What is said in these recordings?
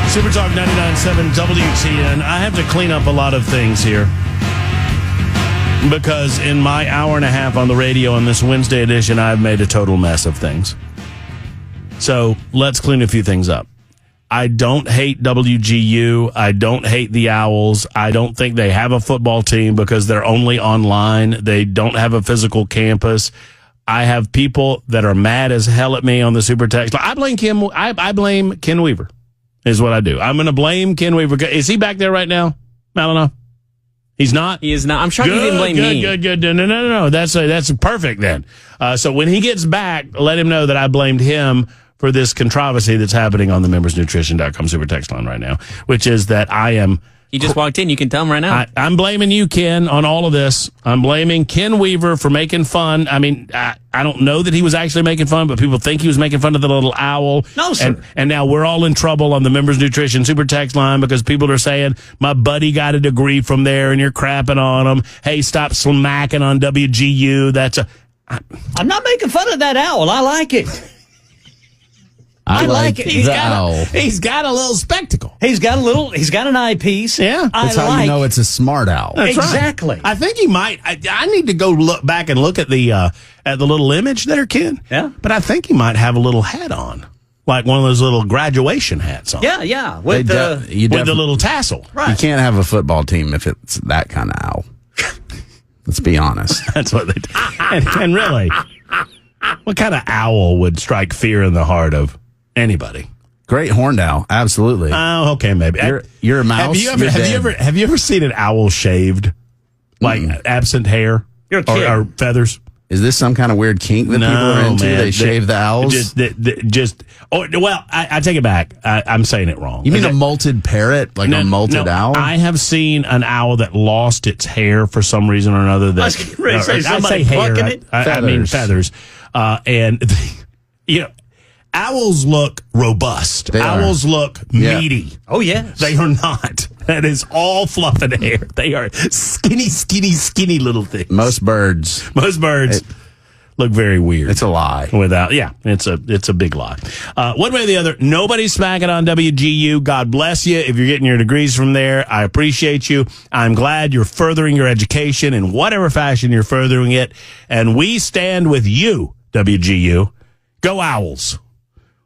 Super Talk 99.7 WTN. I have to clean up a lot of things here because in my hour and a half on the radio on this Wednesday edition, I've made a total mess of things. So let's clean a few things up. I don't hate WGU. I don't hate the Owls. I don't think they have a football team because they're only online. They don't have a physical campus. I have people that are mad as hell at me on the super text. I blame Ken Weaver, is what I do. I'm going to blame Ken Weaver. Is he back there right now? I don't know. He's not? He is not. I'm shocked he didn't blame me. Good. No. That's perfect then. So when he gets back, let him know that I blamed him for this controversy that's happening on the membersnutrition.com super text line right now, which is that I am... He just walked in. You can tell him right now. I'm blaming you, Ken, on all of this. I'm blaming Ken Weaver for making fun. I mean, I don't know that he was actually making fun, but people think he was making fun of the little owl. No, sir. And now we're all in trouble on the Members Nutrition Super Text line because people are saying, my buddy got a degree from there and you're crapping on him. Hey, stop smacking on WGU. I'm not making fun of that owl. I like it. I like it. He's got a little spectacle. He's got an eyepiece. Yeah. That's how you know it's a smart owl. That's exactly. Right. I think he might. I need to go look back and look at the little image there, Ken. Yeah. But I think he might have a little hat on, like one of those little graduation hats on. Yeah. With the little tassel. Right. You can't have a football team if it's that kind of owl. Let's be honest. That's what they do. And really, what kind of owl would strike fear in the heart of anybody? Great horned owl, absolutely. Oh, okay, maybe. You're a mouse. Have you ever seen an owl shaved, like absent hair or feathers? Is this some kind of weird kink that people are into? Man, they shave the owls. I take it back. I'm saying it wrong. You mean a molted parrot, like a molted owl? I have seen an owl that lost its hair for some reason or another. I say hair. I mean feathers. And owls look robust. Owls look meaty. Oh, yeah. They are not. That is all fluff and hair. They are skinny little things. Most birds look very weird. It's a lie. It's a big lie. One way or the other, nobody's smacking on WGU. God bless you. If you're getting your degrees from there, I appreciate you. I'm glad you're furthering your education in whatever fashion you're furthering it. And we stand with you, WGU. Go Owls.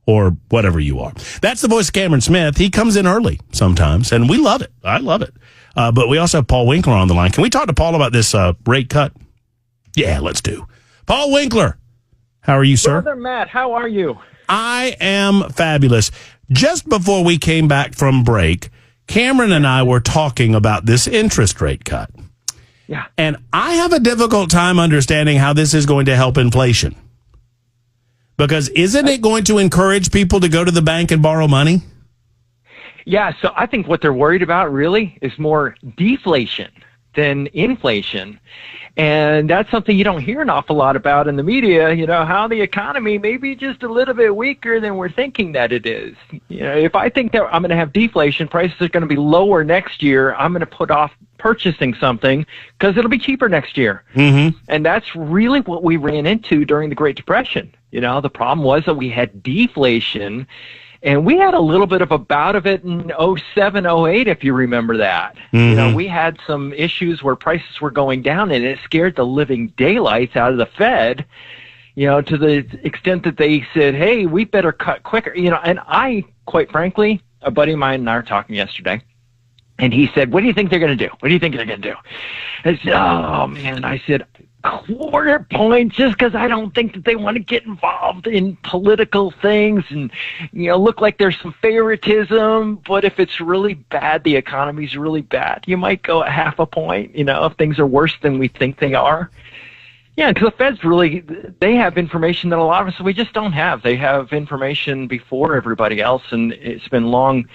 Or whatever you are. That's the voice of Cameron Smith. He comes in early sometimes, and we love it. I love it. But we also have Paul Winkler on the line. Can we talk to Paul about this rate cut? Yeah, let's do. Paul Winkler, how are you, sir? Brother Matt, how are you? I am fabulous. Just before we came back from break, Cameron and I were talking about this interest rate cut. Yeah. And I have a difficult time understanding how this is going to help inflation. Because isn't it going to encourage people to go to the bank and borrow money? Yeah, so I think what they're worried about really is more deflation than inflation. And that's something you don't hear an awful lot about in the media, how the economy may be just a little bit weaker than we're thinking that it is. If I think that I'm going to have deflation, prices are going to be lower next year, I'm going to put off purchasing something because it'll be cheaper next year. Mm-hmm. And that's really what we ran into during the Great Depression. The problem was that we had deflation, and we had a little bit of a bout of it in 07, 08, if you remember that. Mm-hmm. We had some issues where prices were going down, and it scared the living daylights out of the Fed, to the extent that they said, hey, we better cut quicker. And I, quite frankly, a buddy of mine and I were talking yesterday, and he said, what do you think they're going to do? What do you think they're going to do? I said, oh, man. I said, quarter point, just because I don't think that they want to get involved in political things and, look like there's some favoritism. But if it's really bad, the economy's really bad, you might go at half a point, if things are worse than we think they are. Yeah, because the Fed's they have information that a lot of us, we just don't have. They have information before everybody else, and it's been long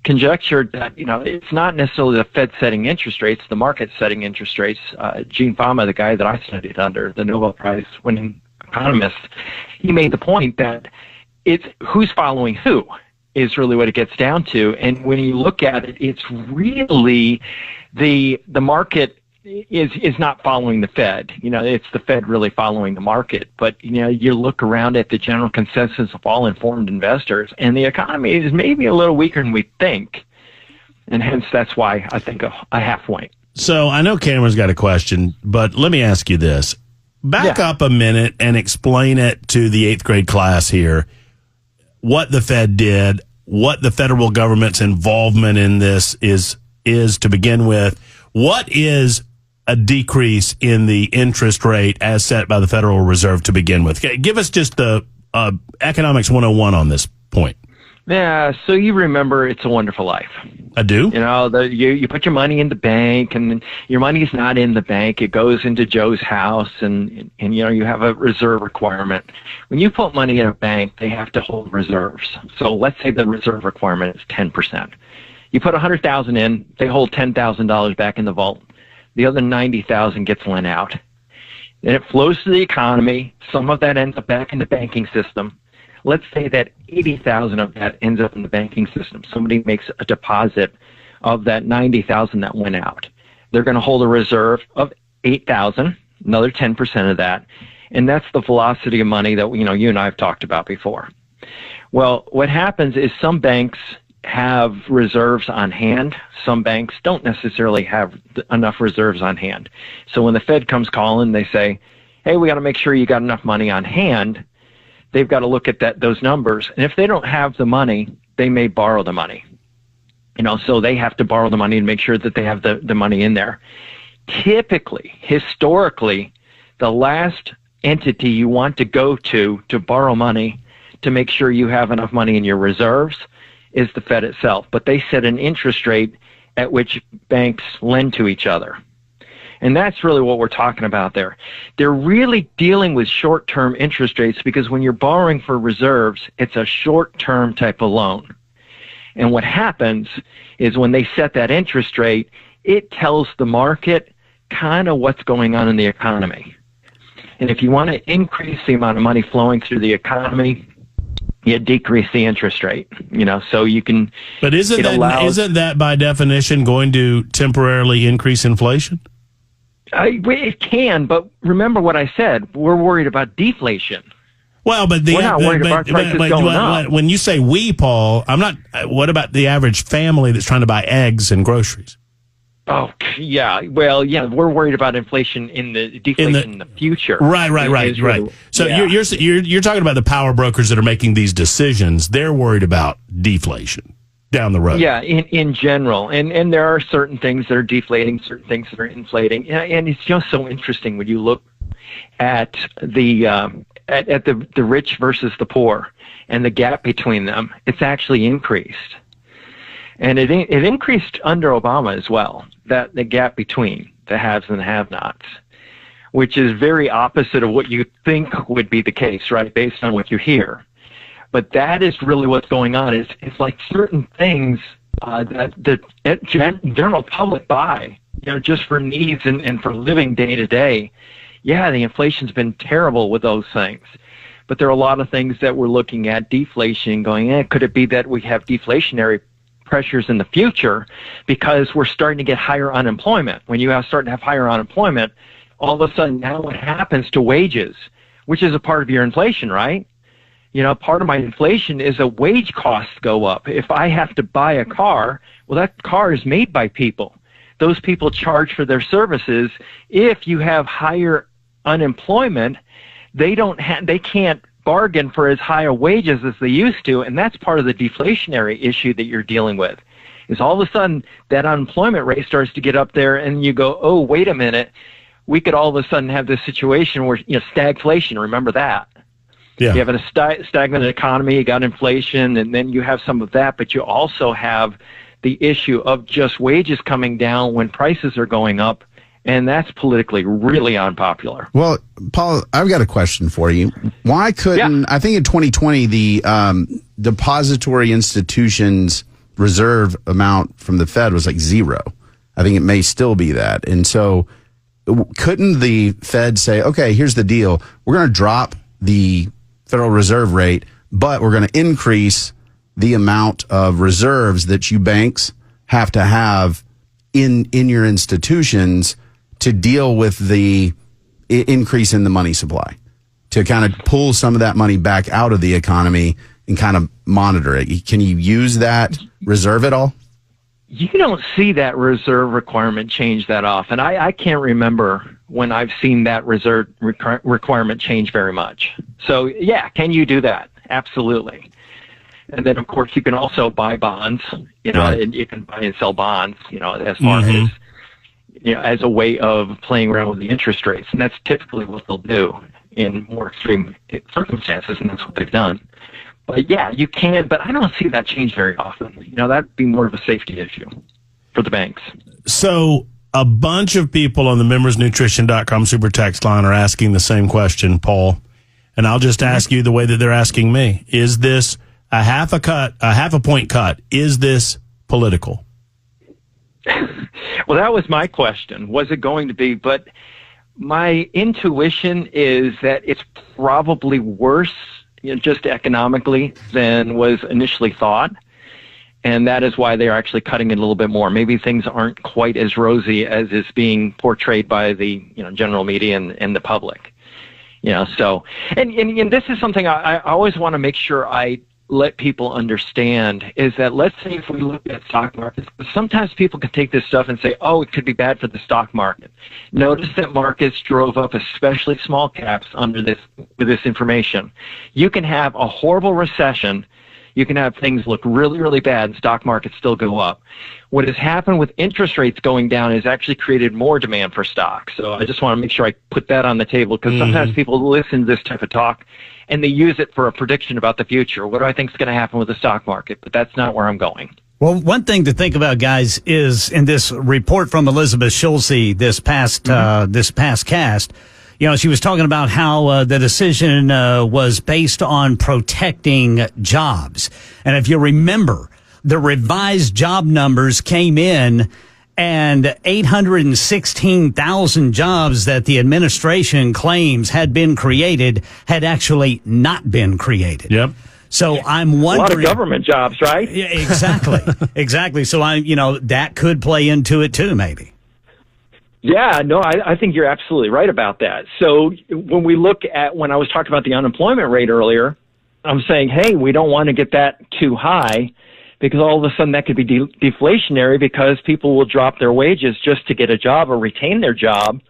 conjectured that, it's not necessarily the Fed setting interest rates, the market setting interest rates. Gene Fama, the guy that I studied under, the Nobel Prize winning economist, he made the point that it's who's following who is really what it gets down to. And when you look at it, it's really the market is not following the Fed. It's the Fed really following the market. But, you look around at the general consensus of all informed investors, and the economy is maybe a little weaker than we think. And hence, that's why I think a half point. So I know Cameron's got a question, but let me ask you this. Back up a minute and explain it to the 8th grade class here, what the Fed did, what the federal government's involvement in this is to begin with. What is a decrease in the interest rate as set by the Federal Reserve to begin with? Give us just the economics 101 on this point. Yeah, so you remember It's a Wonderful Life. I do. You put your money in the bank, and your money's not in the bank. It goes into Joe's house, and you have a reserve requirement. When you put money in a bank, they have to hold reserves. So let's say the reserve requirement is 10%. You put $100,000 in, they hold $10,000 back in the vault. The other $90,000 gets lent out. And it flows to the economy. Some of that ends up back in the banking system. Let's say that $80,000 of that ends up in the banking system. Somebody makes a deposit of that $90,000 that went out. They're going to hold a reserve of $8,000, another 10% of that. And that's the velocity of money that you and I have talked about before. Well, what happens is some banks have reserves on hand. Some banks don't necessarily have enough reserves on hand. So when the Fed comes calling, they say, hey, we got to make sure you got enough money on hand. They've got to look at those numbers. And if they don't have the money, they may borrow the money. So they have to borrow the money and make sure that they have the money in there. Typically, historically, the last entity you want to go to borrow money to make sure you have enough money in your reserves is the Fed itself. But they set an interest rate at which banks lend to each other. And that's really what we're talking about there. They're really dealing with short-term interest rates because when you're borrowing for reserves, it's a short-term type of loan. And what happens is when they set that interest rate, it tells the market kind of what's going on in the economy. And if you want to increase the amount of money flowing through the economy, you decrease the interest rate, so you can. But isn't that by definition going to temporarily increase inflation? It can, but remember what I said. We're worried about deflation. Well, but we're not worried about prices going up. When you say we, Paul, I'm not. What about the average family that's trying to buy eggs and groceries? Oh, yeah. Well, yeah, we're worried about inflation in the deflation in the future. Right. So you're talking about the power brokers that are making these decisions. They're worried about deflation down the road. Yeah, in general. And there are certain things that are deflating, certain things that are inflating. And it's just so interesting when you look at the rich versus the poor and the gap between them. It's actually increased. And it increased under Obama as well, that the gap between the haves and the have-nots, which is very opposite of what you think would be the case, right, based on what you hear. But that is really what's going on. It's like certain things that the general public buy, just for needs and for living day to day. Yeah, the inflation's been terrible with those things. But there are a lot of things that we're looking at deflation going, could it be that we have deflationary pressures in the future because we're starting to get higher unemployment? When you start to have higher unemployment, all of a sudden now what happens to wages, which is a part of your inflation, right? Part of my inflation is a wage costs go up. If I have to buy a car, well, that car is made by people. Those people charge for their services. If you have higher unemployment, they can't bargain for as high a wages as they used to, and that's part of the deflationary issue that you're dealing with. Is all of a sudden that unemployment rate starts to get up there, and you go, oh, wait a minute, we could all of a sudden have this situation where stagflation. Remember that? Yeah. You have a stagnant economy, you got inflation, and then you have some of that, but you also have the issue of just wages coming down when prices are going up, and that's politically really unpopular. Well, Paul, I've got a question for you. Why couldn't, I think in 2020, the depository institutions reserve amount from the Fed was like zero. I think it may still be that. And so couldn't the Fed say, okay, here's the deal. We're going to drop the Federal Reserve rate, but we're going to increase the amount of reserves that you banks have to have in your institutions to deal with the increase in the money supply, to kind of pull some of that money back out of the economy and kind of monitor it? Can you use that reserve at all? You don't see that reserve requirement change that often. I can't remember when I've seen that reserve requirement change very much. So, yeah, can you do that? Absolutely. And then, of course, you can also buy bonds, Right. and you can buy and sell bonds, as far as, as a way of playing around with the interest rates. And that's typically what they'll do in more extreme circumstances, and that's what they've done. But yeah, you can, but I don't see that change very often. That'd be more of a safety issue for the banks. So a bunch of people on the membersnutrition.com super text line are asking the same question, Paul. And I'll just ask you the way that they're asking me. Is this a half a point cut? Is this political? Well, that was my question. Was it going to be? But my intuition is that it's probably worse, just economically, than was initially thought. And that is why they're actually cutting it a little bit more. Maybe things aren't quite as rosy as is being portrayed by the general media and the public. So and this is something I always want to make sure I let people understand, is that, let's say if we look at stock markets, sometimes people can take this stuff and say, oh, it could be bad for the stock market. Notice that markets drove up, especially small caps, with this information. You can have a horrible recession. You can have things look really, really bad and stock markets still go up. What has happened with interest rates going down has actually created more demand for stocks. So I just want to make sure I put that on the table, because sometimes people listen to this type of talk and they use it for a prediction about the future. What do I think is going to happen with the stock market? But that's not where I'm going. Well, one thing to think about, guys, is in this report from Elizabeth Schulze this past cast, she was talking about how the decision was based on protecting jobs. And if you remember, the revised job numbers came in, and 816,000 jobs that the administration claims had been created had actually not been created. Yep. So I'm wondering. A lot of government jobs, right? Yeah, exactly. Exactly. So that could play into it too, maybe. Yeah, no, I think you're absolutely right about that. So when I was talking about the unemployment rate earlier, I'm saying, hey, we don't want to get that too high, because all of a sudden that could be deflationary, because people will drop their wages just to get a job or retain their job,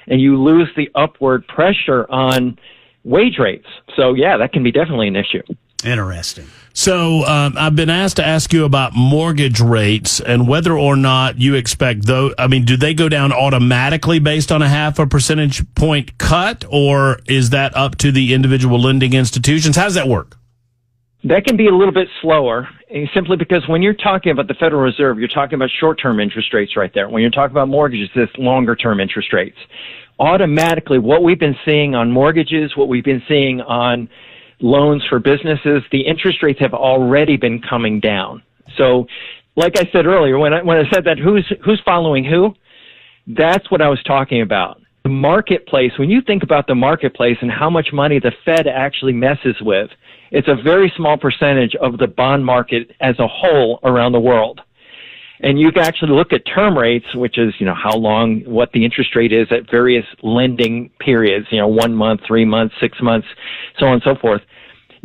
and you lose the upward pressure on wage rates. So, yeah, that can be definitely an issue. Interesting. So I've been asked to ask you about mortgage rates and whether or not you expect do they go down automatically based on a 0.5 percentage point cut, or is that up to the individual lending institutions? How does that work? That can be a little bit slower, simply because when you're talking about the Federal Reserve, you're talking about short-term interest rates right there. When you're talking about mortgages, it's longer-term interest rates. Automatically, what we've been seeing on mortgages, what we've been seeing on loans for businesses, the interest rates have already been coming down. So, like I said earlier, when I said that who's following who, that's what I was talking about. The marketplace, when you think about the marketplace and how much money the Fed actually messes with, it's a very small percentage of the bond market as a whole around the world. And you can actually look at term rates, which is, how long, what the interest rate is at various lending periods, 1 month, 3 months, 6 months, so on and so forth.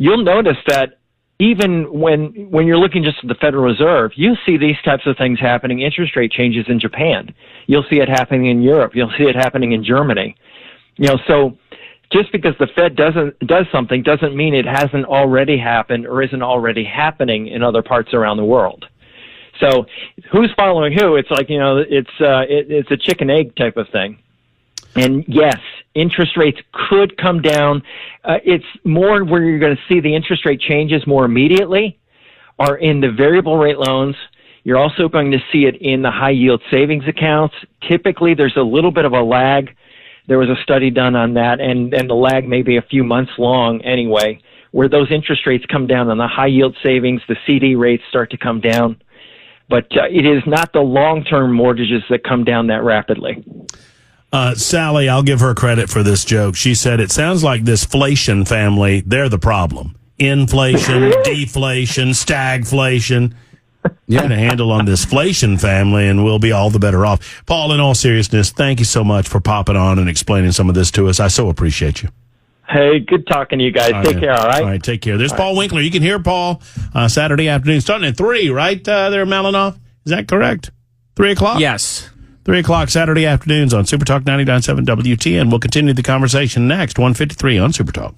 You'll notice that even when you're looking just at the Federal Reserve, you see these types of things happening, interest rate changes in Japan. You'll see it happening in Europe. You'll see it happening in Germany. So just because the Fed does something doesn't mean it hasn't already happened or isn't already happening in other parts around the world. So who's following who? It's like, it's a chicken egg type of thing. And yes, interest rates could come down. It's more where you're going to see the interest rate changes more immediately are in the variable rate loans. You're also going to see it in the high yield savings accounts. Typically, there's a little bit of a lag. There was a study done on that, and the lag may be a few months long anyway, where those interest rates come down on the high yield savings, the CD rates start to come down. But it is not the long-term mortgages that come down that rapidly. Sally, I'll give her credit for this joke. She said, it sounds like this Flation family, they're the problem. Inflation, deflation, stagflation. get a handle on this inflation, family, and we'll be all the better off. Paul, in all seriousness, thank you so much for popping on and explaining some of this to us. I so appreciate you. Hey, good talking to you guys. Take care, all right? All right, take care. There's Paul Winkler. You can hear Paul Saturday afternoon, starting at 3, right, there, Malinoff? Is that correct? 3 o'clock? Yes. 3 o'clock Saturday afternoons on Super Talk 99.7 WTN. We'll continue the conversation next, 1:53 on Super Talk.